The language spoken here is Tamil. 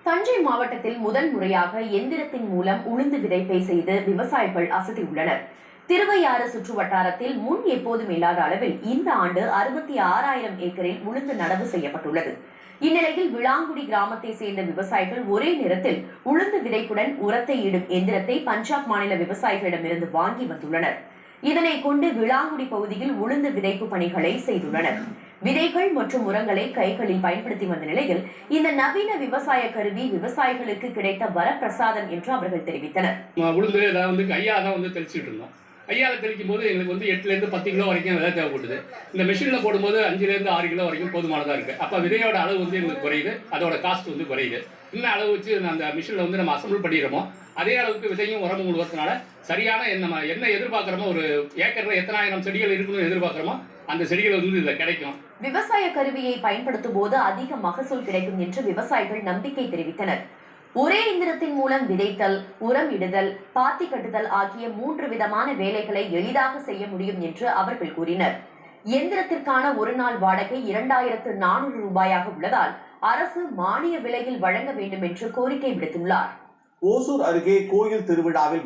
தஞ்சை மாவட்டத்தில் முதல் முறையாக எந்திரத்தின் மூலம் உளுந்து விதைப்பை செய்து விவசாயிகள் அசத்தியுள்ளனர். திருவையாறு சுற்று வட்டாரத்தில் முன் எப்போதும் இல்லாத அளவில் இந்த ஆண்டு 66,000 ஏக்கரில் உளுந்து நடவு செய்யப்பட்டுள்ளது. இந்நிலையில் விளாங்குடி கிராமத்தை சேர்ந்த விவசாயிகள் ஒரே நேரத்தில் உளுந்து விதைப்புடன் உரத்தை இடும் எந்திரத்தை பஞ்சாப் மாநில விவசாயிகளிடமிருந்து வாங்கி வந்துள்ளனர். இதனை கொண்டு விளாங்குடி பகுதியில் உளுந்து விதைப்பு பணிகளை செய்துள்ளனர். விதைகள் மற்றும் உரங்களை கைகளில் பயன்படுத்தி வந்த நிலையில் இந்த நவீன விவசாய கருவி விவசாயிகளுக்கு கிடைத்த வரப்பிரசாதம் என்று அவர்கள் தெரிவித்தனர். உளுந்து கையாதான் தெளிச்சுட்டு இருந்தோம். கையால தெளிக்கும் போது எங்களுக்கு 8 to 10 கிலோ வரைக்கும் விதை தேவைப்படுது. இந்த மிஷின்ல போடும்போது 5 to 6 கிலோ வரைக்கும் போதுமானதா இருக்கு. அப்ப விதையோட அளவு எங்களுக்கு குறையுது, அதோட காஸ்ட் குறையுது. இந்த அளவு வச்சு அந்த மிஷின்ல நம்ம அசம்பிள் பண்ணிடுறோமோ அதே அளவுக்கு விதையும் உரமும் உழுவதனால சரியான நம்ம என்ன எதிர்பார்க்கிறோமோ, ஒரு ஏக்கர்ல எத்தனாயிரம் செடிகள் இருக்கணும்னு எதிர்பார்க்கிறோமோ அந்த செடிகள் இதுல கிடைக்கும். விவசாய கருவியை பயன்படுத்தும் போது அதிக மகசூல் கிடைக்கும் என்று விவசாயிகள் நம்பிக்கை தெரிவித்தனர். ஒரே இயந்திரத்தின் மூலம் விதைத்தல், உரம் இடுதல், பாத்தி கட்டுதல் ஆகிய 3 விதமான வேலைகளை எளிதாக செய்ய முடியும் என்று அவர்கள் கூறினர். இயந்திரத்திற்கான ஒரு நாள் வாடகை 2,400 ரூபாயாக உள்ளதால் அரசு மானிய விலையில் வழங்க வேண்டும் என்று கோரிக்கை விடுத்துள்ளார். ஓசூர் அருகே கோயில் திருவிழாவில்